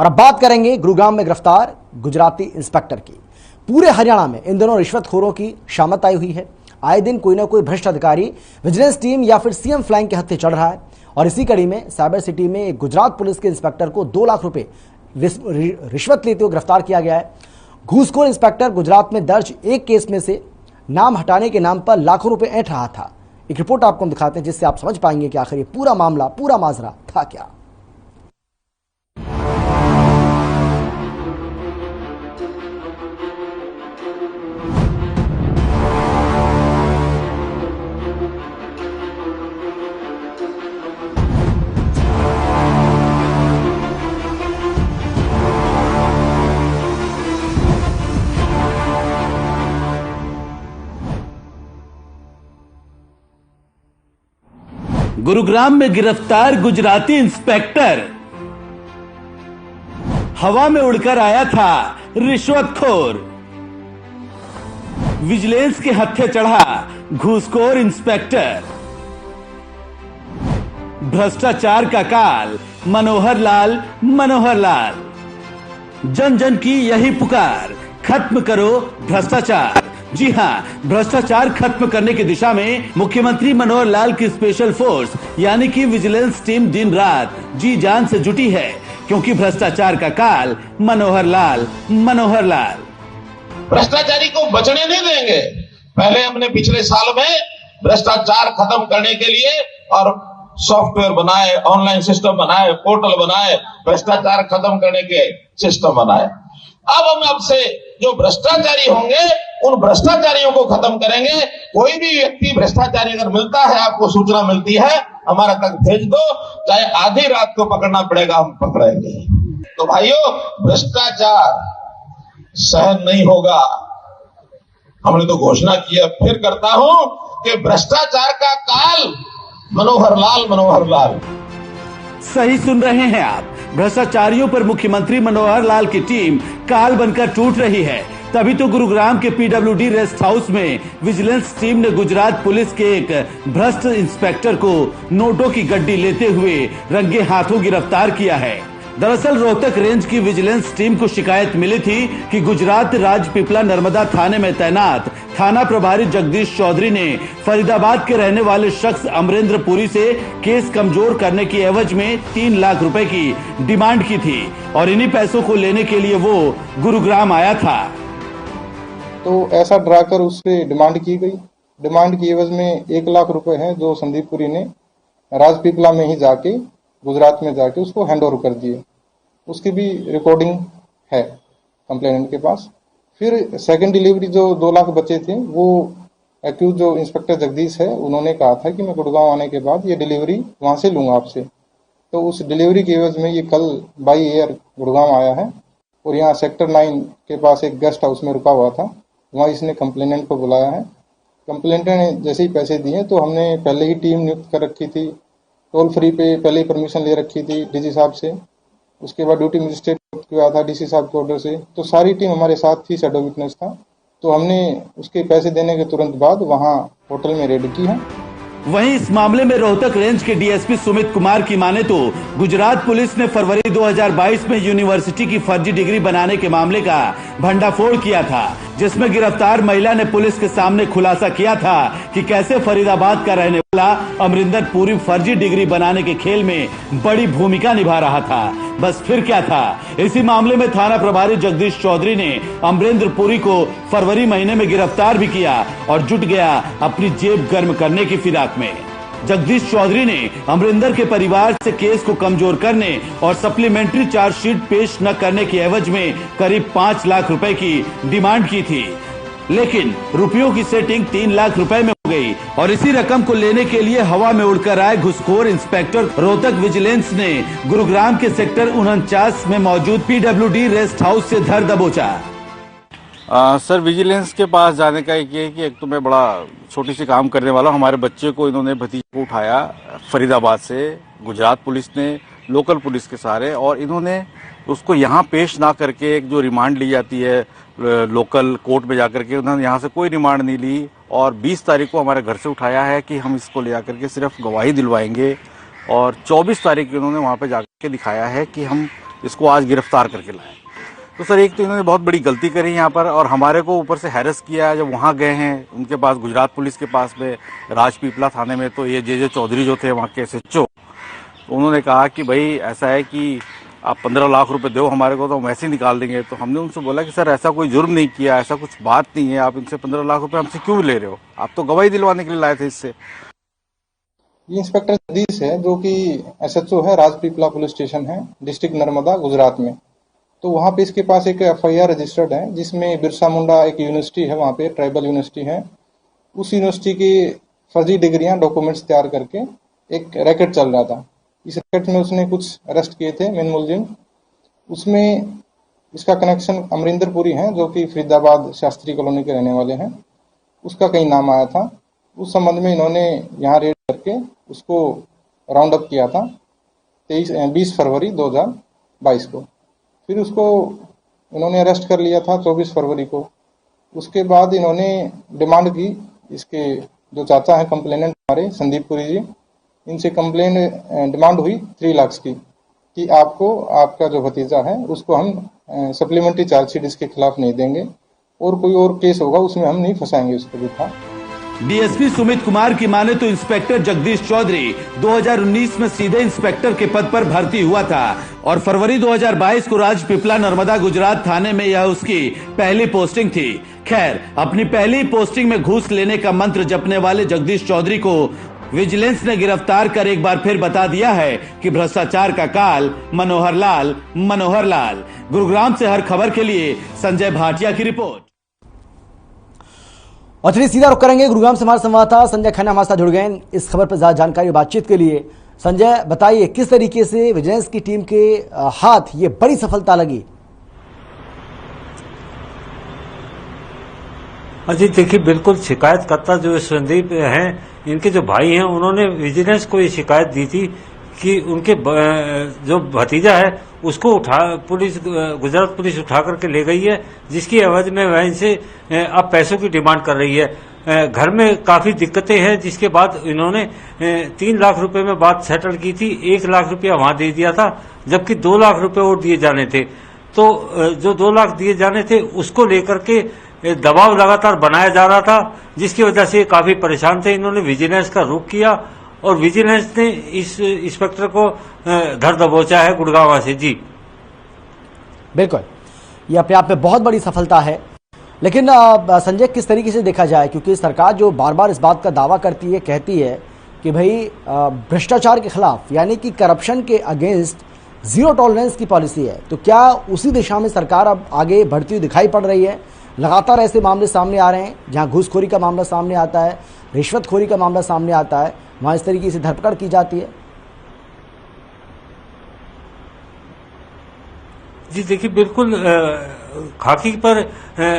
और अब बात करेंगे गुरुग्राम में गिरफ्तार गुजराती इंस्पेक्टर की। पूरे हरियाणा में इन दिनों रिश्वतखोरों की शामत आई हुई है। आए दिन कोई ना कोई भ्रष्ट अधिकारी विजिलेंस टीम या फिर सीएम फ्लाइंग के हत्थे चढ़ रहा है और इसी कड़ी में साइबर सिटी में एक गुजरात पुलिस के इंस्पेक्टर को 2 लाख रुपए रिश्वत लेते हुए गिरफ्तार किया गया है। घूसखोर इंस्पेक्टर गुजरात में दर्ज एक केस में से नाम हटाने के नाम पर लाखों रुपए ऐंठ रहा था। एक रिपोर्ट आपको हम दिखाते हैं जिससे आप समझ पाएंगे कि आखिर ये पूरा मामला, पूरा माजरा था क्या। गुरुग्राम में गिरफ्तार गुजराती इंस्पेक्टर हवा में उड़कर आया था रिश्वतखोर। विजिलेंस के हत्थे चढ़ा घूसखोर इंस्पेक्टर। भ्रष्टाचार का काल मनोहर लाल। जन जन की यही पुकार, खत्म करो भ्रष्टाचार। जी हां, भ्रष्टाचार खत्म करने की दिशा में मुख्यमंत्री मनोहर लाल की स्पेशल फोर्स यानी कि विजिलेंस टीम दिन रात जी जान से जुटी है, क्योंकि भ्रष्टाचार का काल मनोहर लाल। भ्रष्टाचारी को बचने नहीं देंगे। पहले हमने पिछले साल में भ्रष्टाचार खत्म करने के लिए और सॉफ्टवेयर बनाए, ऑनलाइन सिस्टम बनाए, पोर्टल बनाए, भ्रष्टाचार खत्म करने के सिस्टम बनाए। अब हम आपसे जो भ्रष्टाचारी होंगे उन भ्रष्टाचारियों को खत्म करेंगे। कोई भी व्यक्ति भ्रष्टाचारी अगर मिलता है, आपको सूचना मिलती है, हमारा तक भेज दो, चाहे आधी रात को पकड़ना पड़ेगा, हम पकड़ेंगे। तो भाइयों, भ्रष्टाचार सहन नहीं होगा। हमने तो घोषणा की है, फिर करता हूं कि भ्रष्टाचार का काल मनोहर लाल। सही सुन रहे हैं आप, भ्रष्टाचारियों पर मुख्यमंत्री मनोहर लाल की टीम काल बनकर टूट रही है। तभी तो गुरुग्राम के पीडब्ल्यूडी रेस्ट हाउस में विजिलेंस टीम ने गुजरात पुलिस के एक भ्रष्ट इंस्पेक्टर को नोटों की गड्डी लेते हुए रंगे हाथों गिरफ्तार किया है। दरअसल रोहतक रेंज की विजिलेंस टीम को शिकायत मिली थी कि गुजरात राजपीपला नर्मदा थाने में तैनात थाना प्रभारी जगदीश चौधरी ने फरीदाबाद के रहने वाले शख्स अमरेंद्र पुरी से केस कमजोर करने की एवज में 3 लाख रुपए की डिमांड की थी और इन्हीं पैसों को लेने के लिए वो गुरुग्राम आया था। तो ऐसा डराकर उससे डिमांड की गई। डिमांड की एवज में 1 लाख रुपए है जो संदीप पुरी ने राजपीपला में ही जाके, गुजरात में जाके उसको हैंड ओवर कर दिए। उसकी भी रिकॉर्डिंग है कंप्लेनेंट के पास। फिर सेकंड डिलीवरी जो 2 लाख बचे थे, वो एक्यूज जो इंस्पेक्टर जगदीश है, उन्होंने कहा था कि मैं गुड़गांव आने के बाद ये डिलीवरी वहां से लूंगा आपसे। तो उस डिलीवरी की एवज में ये कल बाई एयर गुड़गांव आया है और यहाँ सेक्टर 9 के पास एक गेस्ट हाउस में रुका हुआ था। वहाँ इसने कंप्लेनेंट को बुलाया है। कंप्लेनेंट ने जैसे ही पैसे दिए तो हमने पहले ही टीम नियुक्त कर रखी थी, टोल फ्री पे पहले ही परमिशन ले रखी थी डीजी साहब से। उसके बाद ड्यूटी मजिस्ट्रेट किया था डीसी साहब के ऑर्डर से। तो सारी टीम हमारे साथ थी, शैडो विटनेस था। तो हमने उसके पैसे देने के तुरंत बाद वहाँ होटल में रेड की है। वहीं इस मामले में रोहतक रेंज के डीएसपी सुमित कुमार की माने तो गुजरात पुलिस ने फरवरी 2022 में यूनिवर्सिटी की फर्जी डिग्री बनाने के मामले का भंडाफोड़ किया था, जिसमें गिरफ्तार महिला ने पुलिस के सामने खुलासा किया था कि कैसे फरीदाबाद का रहने वाला अमरिंदर पुरी फर्जी डिग्री बनाने के खेल में बड़ी भूमिका निभा रहा था। बस फिर क्या था, इसी मामले में थाना प्रभारी जगदीश चौधरी ने अमरेंद्र पुरी को फरवरी महीने में गिरफ्तार भी किया और जुट गया अपनी जेब गर्म करने की फिराक में। जगदीश चौधरी ने अमरिंदर के परिवार से केस को कमजोर करने और सप्लीमेंट्री चार्जशीट पेश न करने की एवज में करीब 5 लाख रुपए की डिमांड की थी, लेकिन रुपयों की सेटिंग 3 लाख रुपए में हो गई और इसी रकम को लेने के लिए हवा में उड़कर आए घुसखोर इंस्पेक्टर रोहतक विजिलेंस ने गुरुग्राम के सेक्टर 49 में मौजूद पीडब्ल्यूडी रेस्ट हाउस से धर दबोचा। सर, विजिलेंस के पास जाने का एक ये है कि एक तो मैं बड़ा छोटी सी काम करने वाला हूँ। हमारे बच्चे को इन्होंने भतीजे को उठाया फरीदाबाद से, गुजरात पुलिस ने, लोकल पुलिस के सहारे, और इन्होंने उसको यहाँ पेश ना करके एक जो रिमांड ली जाती है लोकल कोर्ट में जाकर के, उन्होंने यहाँ से कोई रिमांड नहीं ली और 20 तारीख को हमारे घर से उठाया है कि हम इसको ले जाकर के सिर्फ गवाही दिलवाएंगे और 24 तारीख को उन्होंने वहाँ पे जाकर के दिखाया है कि हम इसको आज गिरफ्तार करके लाए। तो सर एक तो इन्होंने बहुत बड़ी गलती करी यहाँ पर, और हमारे को ऊपर से हैरेस किया। जब वहाँ गए हैं उनके पास, गुजरात पुलिस के पास में राजपीपला थाने में, तो ये जे चौधरी जो थे वहाँ के SHO, तो उन्होंने कहा कि भाई ऐसा है कि आप 15 लाख रुपए दो हमारे को तो हम वैसे ही निकाल देंगे। तो हमने उनसे बोला कि सर ऐसा कोई जुर्म नहीं किया, ऐसा कुछ बात नहीं है, आप इनसे 15 लाख रुपए हमसे क्यों ले रहे हो, आप तो गवाही दिलवाने के लिए लाए थे इससे। ये इंस्पेक्टर जगदीश है जो कि SHO है, राजपीपला पुलिस स्टेशन है, डिस्ट्रिक्ट नर्मदा, गुजरात में। तो वहाँ पे इसके पास एक FIR रजिस्टर्ड है जिसमें बिरसा मुंडा एक यूनिवर्सिटी है, वहाँ पे ट्राइबल यूनिवर्सिटी है, उस यूनिवर्सिटी की फर्जी डिग्रियां, डॉक्यूमेंट्स तैयार करके एक रैकेट चल रहा था। इस रैकेट में उसने कुछ अरेस्ट किए थे मेन मुलजिम। उसमें इसका कनेक्शन अमरिंदरपुरी है जो कि फरीदाबाद शास्त्री कॉलोनी के रहने वाले हैं, उसका कहीं नाम आया था। उस संबंध में इन्होंने यहाँ रेड करके उसको राउंड अप किया था 20 फरवरी 2022 को। फिर उसको इन्होंने अरेस्ट कर लिया था 24 फरवरी को। उसके बाद इन्होंने डिमांड की, इसके जो चाचा हैं कंप्लेनेंट हमारे संदीप पुरी जी, इनसे कंप्लेन डिमांड हुई 3 लाख की कि आपको, आपका जो भतीजा है उसको हम सप्लीमेंट्री चार्जशीट इसके खिलाफ नहीं देंगे और कोई और केस होगा उसमें हम नहीं फंसाएंगे उसको भी था। डीएसपी सुमित कुमार की माने तो इंस्पेक्टर जगदीश चौधरी 2019 में सीधे इंस्पेक्टर के पद पर भर्ती हुआ था और फरवरी 2022 को राजपीपला नर्मदा गुजरात थाने में यह उसकी पहली पोस्टिंग थी। खैर, अपनी पहली पोस्टिंग में घूस लेने का मंत्र जपने वाले जगदीश चौधरी को विजिलेंस ने गिरफ्तार कर एक बार फिर बता दिया है कि भ्रष्टाचार का काल मनोहर लाल। गुरुग्राम से हर खबर के लिए संजय भाटिया की रिपोर्ट। और चलिए सीधा रुक करेंगे गुरुग्राम से, हमारे संवाददाता संजय खन्ना हमारे साथ जुड़ गए इस खबर पर ज्यादा जानकारी और बातचीत के लिए। संजय, बताइए किस तरीके से विजिलेंस की टीम के हाथ ये बड़ी सफलता लगी? अजीत, देखिए बिल्कुल शिकायतकर्ता जो संदीप हैं, इनके जो भाई हैं, उन्होंने विजिलेंस को ये शिकायत दी थी कि उनके जो भतीजा है उसको गुजरात पुलिस उठा करके ले गई है, जिसकी एवज में वह इनसे अब पैसों की डिमांड कर रही है। घर में काफी दिक्कतें हैं, जिसके बाद इन्होंने 3 लाख रुपए में बात सेटल की थी। 1 लाख रुपया वहां दे दिया था, जबकि 2 लाख रुपए और दिए जाने थे। तो जो 2 लाख दिए जाने थे उसको लेकर के दबाव लगातार बनाया जा रहा था, जिसकी वजह से काफी परेशान थे। इन्होंने विजिलेंस का रुख किया और विजिलेंस ने इस इंस्पेक्टर को धर दबोचा है गुड़गांव से। जी बिल्कुल, ये अपने आप में बहुत बड़ी सफलता है। लेकिन संजय, किस तरीके से देखा जाए, क्योंकि सरकार जो बार बार इस बात का दावा करती है, कहती है कि भाई भ्रष्टाचार के खिलाफ यानी कि करप्शन के अगेंस्ट जीरो टॉलरेंस की पॉलिसी है, तो क्या उसी दिशा में सरकार अब आगे बढ़ती हुई दिखाई पड़ रही है? लगातार ऐसे मामले सामने आ रहे हैं जहां घूसखोरी का मामला सामने आता है, रिश्वतखोरी का मामला सामने आता है, वहां इस तरीके से धरपकड़ की जाती है। जी देखिए, बिल्कुल खाकी पर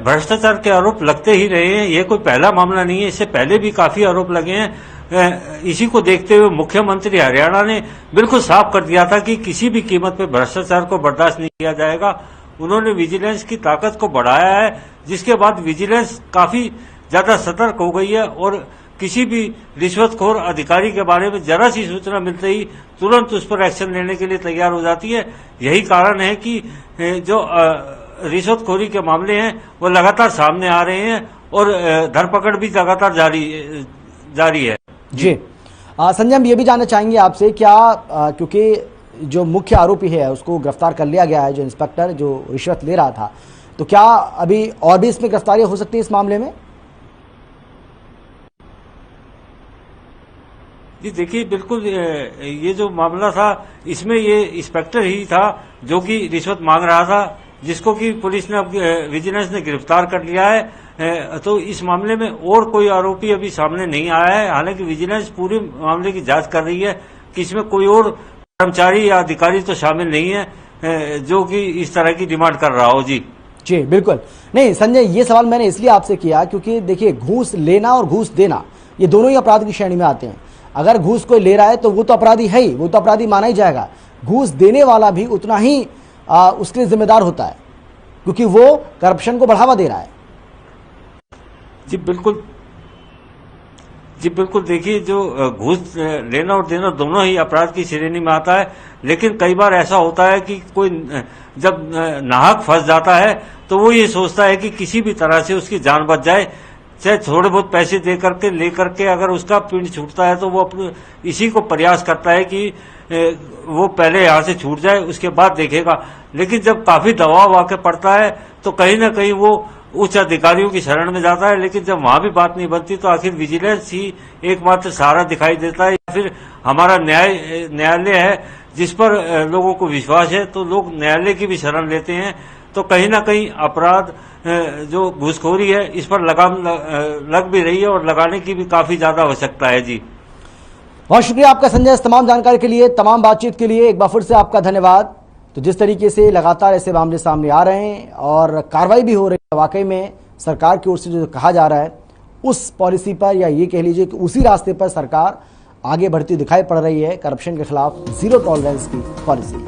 भ्रष्टाचार के आरोप लगते ही रहे हैं। ये कोई पहला मामला नहीं है, इससे पहले भी काफी आरोप लगे हैं। इसी को देखते हुए मुख्यमंत्री हरियाणा ने बिल्कुल साफ कर दिया था कि किसी भी कीमत पर भ्रष्टाचार को बर्दाश्त नहीं किया जाएगा। उन्होंने विजिलेंस की ताकत को बढ़ाया है, जिसके बाद विजिलेंस काफी ज्यादा सतर्क हो गई है और किसी भी रिश्वतखोर अधिकारी के बारे में जरा सी सूचना मिलते ही तुरंत उस पर एक्शन लेने के लिए तैयार हो जाती है। यही कारण है कि जो रिश्वतखोरी के मामले हैं वो लगातार सामने आ रहे हैं और धरपकड़ भी लगातार जारी है। जी संजय, हम ये भी जानना चाहेंगे आपसे, क्या क्योंकि जो मुख्य आरोपी है उसको गिरफ्तार कर लिया गया है, जो इंस्पेक्टर जो रिश्वत ले रहा था, तो क्या अभी और भी इसमें गिरफ्तारियां हो सकती है इस मामले में? जी देखिए, बिल्कुल ये जो मामला था इसमें ये इंस्पेक्टर ही था जो कि रिश्वत मांग रहा था, जिसको कि पुलिस ने, अब विजिलेंस ने गिरफ्तार कर लिया है। तो इस मामले में और कोई आरोपी अभी सामने नहीं आया है। हालांकि विजिलेंस पूरे मामले की जांच कर रही है कि इसमें कोई और कर्मचारी या अधिकारी तो शामिल नहीं है जो कि इस तरह की डिमांड कर रहा हो। जी बिल्कुल नहीं संजय, ये सवाल मैंने इसलिए आपसे किया क्योंकि देखिए, घूस लेना और घूस देना ये दोनों ही अपराध की श्रेणी में आते हैं। अगर घूस कोई ले रहा है तो वो तो अपराधी है ही, वो तो अपराधी माना ही जाएगा। घूस देने वाला भी उतना ही उसके लिए जिम्मेदार होता है, क्योंकि वो करप्शन को बढ़ावा दे रहा है। जी बिल्कुल, जी बिल्कुल, देखिए जो घूस लेना और देना दोनों ही अपराध की श्रेणी में आता है, लेकिन कई बार ऐसा होता है कि कोई जब नाहक फंस जाता है तो वो ये सोचता है कि किसी भी तरह से उसकी जान बच जाए, चाहे थोड़े बहुत पैसे दे करके ले करके अगर उसका पिंड छूटता है तो वो अपने इसी को प्रयास करता है कि वो पहले यहाँ से छूट जाए, उसके बाद देखेगा। लेकिन जब काफी दबाव आके पड़ता है तो कहीं ना कहीं वो उच्च अधिकारियों की शरण में जाता है, लेकिन जब वहां भी बात नहीं बनती तो आखिर विजिलेंस ही एकमात्र सहारा दिखाई देता है, या फिर हमारा न्यायालय है जिस पर लोगों को विश्वास है, तो लोग न्यायालय की भी शरण लेते हैं। तो कहीं ना कहीं अपराध जो घूसखोरी है इस पर लगाम लग भी रही है और लगाने की भी काफी ज्यादा आवश्यकता है। जी बहुत शुक्रिया आपका संजय, इस तमाम जानकारी के लिए, तमाम बातचीत के लिए एक बार फिर से आपका धन्यवाद। तो जिस तरीके से लगातार ऐसे मामले सामने आ रहे हैं और कार्रवाई भी हो रही है, वाकई में सरकार की ओर से जो कहा जा रहा है उस पॉलिसी पर, या ये कह लीजिए कि उसी रास्ते पर सरकार आगे बढ़ती दिखाई पड़ रही है, करप्शन के खिलाफ जीरो टॉलरेंस की पॉलिसी।